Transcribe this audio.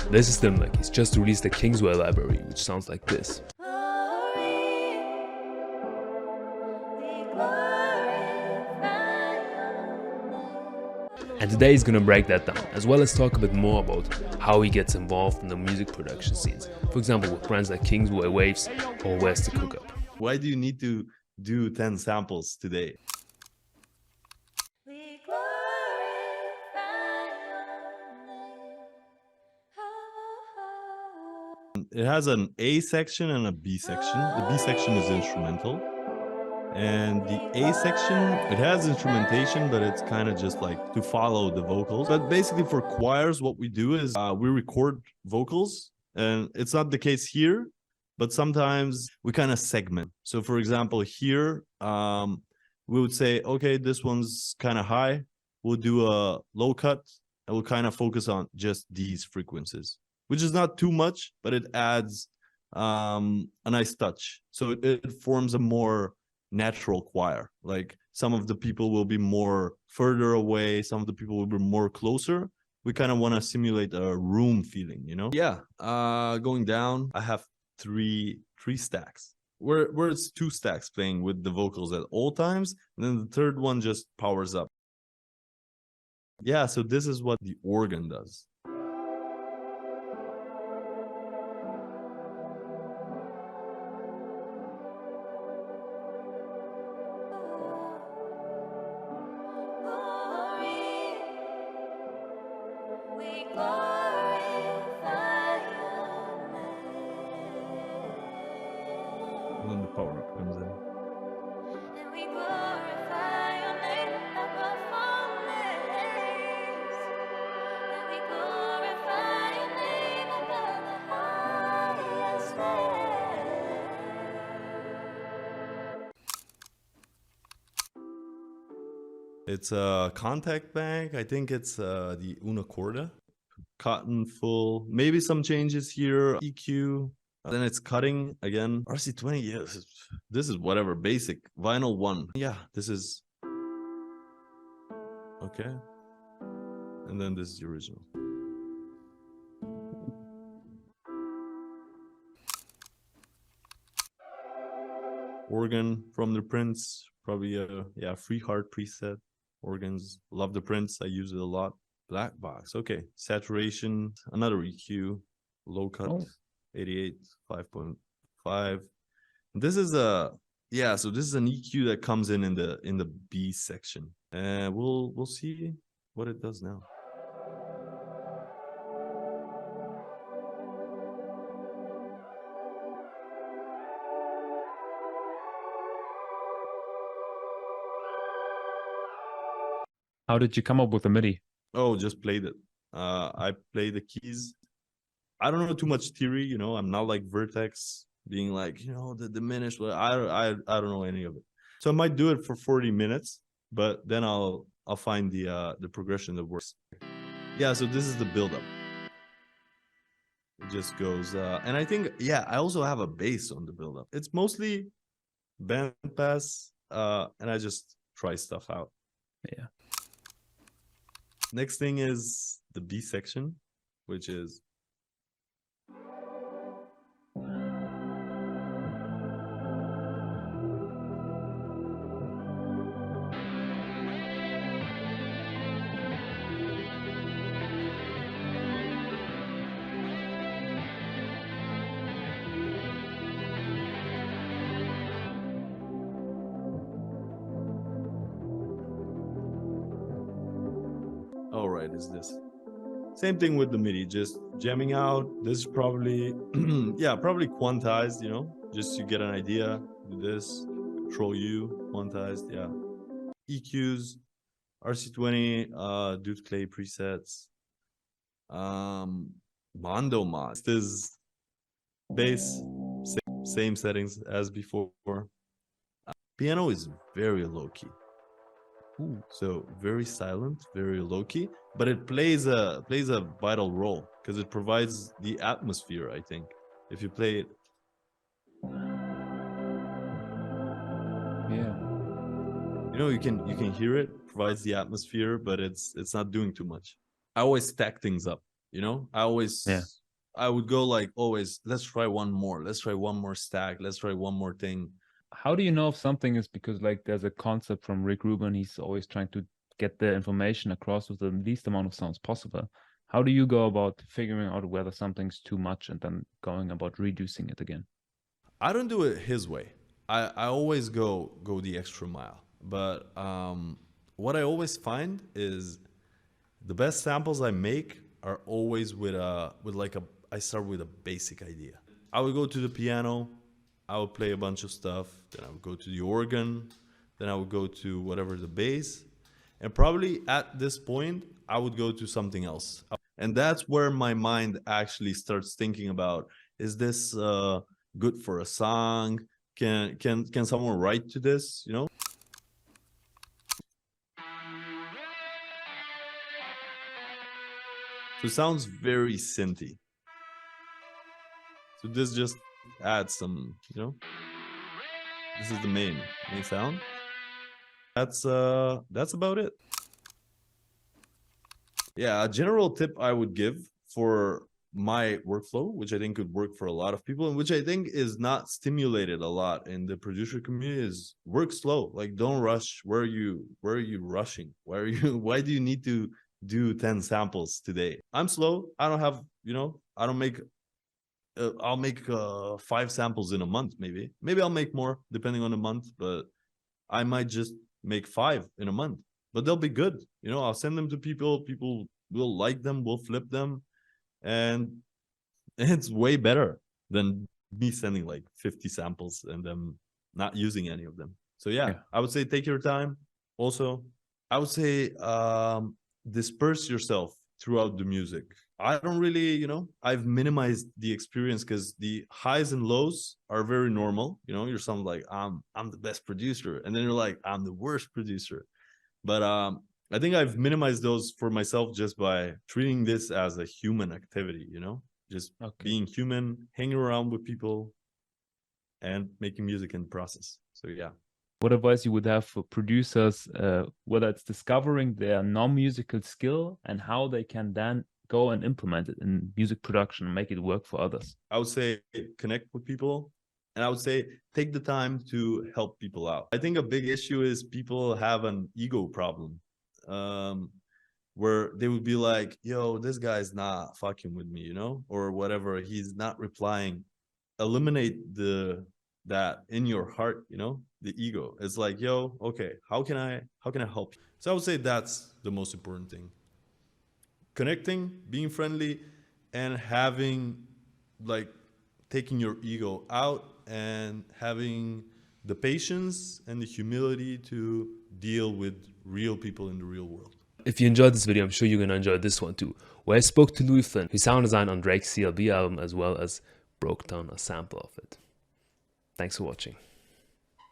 This is Dimmlak. He's just released a Kingsway library, which sounds like this. And today he's gonna break that down, as well as talk a bit more about how he gets involved in the music production scenes. For example, with brands like Kingsway Waves or Where's the Cook Up. Why do you need to do 10 samples today? It has an A section and a B section. The B section is instrumental. And the A section, it has instrumentation, but it's kind of just like to follow the vocals. But basically for choirs, what we do is we record vocals. And it's not the case here, but sometimes we kind of segment. So for example, here, we would say, okay, this one's kind of high. We'll do a low cut and we'll kind of focus on just these frequencies, which is not too much, but it adds a nice touch. So it forms a more natural choir. Like some of the people will be more further away, some of the people will be more closer. We kind of want to simulate a room feeling, you know? Yeah, going down, I have three stacks. Where it's 2 stacks playing with the vocals at all times, and then the third one just powers up. Yeah, so this is what the organ does. And then the power up comes in. It's a contact bank. I think it's the Una Corda. Cotton full. Maybe some changes here. EQ. Then it's cutting again. RC20, yes. This is whatever. Basic. Vinyl 1. Yeah, this is... Okay. And then this is the original. Organ from the Prince. Probably a free heart preset. Organs. Love the Prince. I use it a lot. Black box. Okay. Saturation. Another EQ. Low cut. Oh. 88, 5.5. This is a so this is an EQ that comes in the B section. And we'll see what it does now. How did you come up with the MIDI? Oh, just played it. I play the keys. I don't know too much theory, you know. I'm not like Vertex being like, you know, the diminished. I don't know any of it. So I might do it for 40 minutes, but then I'll find the progression that works. Yeah, so this is the build-up. It just goes, and I think, yeah, I also have a bass on the build-up. It's mostly bandpass, and I just try stuff out. Yeah. Next thing is the B section, which is is this. Same thing with the MIDI, just jamming out. This is probably, yeah, probably quantized, you know, just you get an idea. Do this, Control U, quantized, yeah. EQs, RC20, Dude Clay presets, Mondo Mod. This is bass, same settings as before. Piano is very low key. Ooh. So very silent, very low key, but it plays a vital role because it provides the atmosphere. I think if you play it, yeah, you know, you can hear it, provides the atmosphere, but it's not doing too much. I always stack things up, you know. I always I would go like always, let's try one more. Let's try one more stack. Let's try one more thing. How do you know if something is, because like there's a concept from Rick Rubin, he's always trying to get the information across with the least amount of sounds possible. How do you go about figuring out whether something's too much and then going about reducing it again? I don't do it his way. I always go the extra mile. But what I always find is the best samples I make are always with like a, I start with a basic idea. I would go to the piano, I would play a bunch of stuff, then I would go to the organ, then I would go to whatever the bass, and probably at this point I would go to something else. And that's where my mind actually starts thinking about, is this good for a song? Can someone write to this, you know? So it sounds very synthy. So this just adds some, you know, this is the main sound. That's about it. Yeah, a general tip I would give for my workflow, which I think could work for a lot of people, and which I think is not stimulated a lot in the producer community, is work slow. Like, don't rush. Where are you rushing? Why do you need to do 10 samples today? I'm slow. I don't have, you know, I don't make I'll make 5 samples in a month. Maybe I'll make more depending on the month, but I might just make 5 in a month, but they'll be good. You know, I'll send them to people will like them, will flip them, and it's way better than me sending like 50 samples and them not using any of them. So yeah, I would say take your time. Also, I would say disperse yourself throughout the music. I don't really, you know, I've minimized the experience because the highs and lows are very normal. You know, you're something like, I'm the best producer, and then you're like, I'm the worst producer. But I think I've minimized those for myself just by treating this as a human activity, you know, just being human, hanging around with people and making music in the process. So yeah. What advice you would have for producers, whether it's discovering their non-musical skill and how they can then go and implement it in music production and make it work for others? I would say connect with people, and I would say take the time to help people out. I think a big issue is people have an ego problem, where they would be like, yo, this guy's not fucking with me, you know, or whatever, he's not replying. Eliminate that in your heart, you know, the ego. It's like, yo, okay, how can I help you? So I would say that's the most important thing. Connecting, being friendly, and having, like, taking your ego out and having the patience and the humility to deal with real people in the real world. If you enjoyed this video, I'm sure you're going to enjoy this one too, where I spoke to Louis Flynn, who sound designed on Drake's CLB album, as well as broke down a sample of it. Thanks for watching.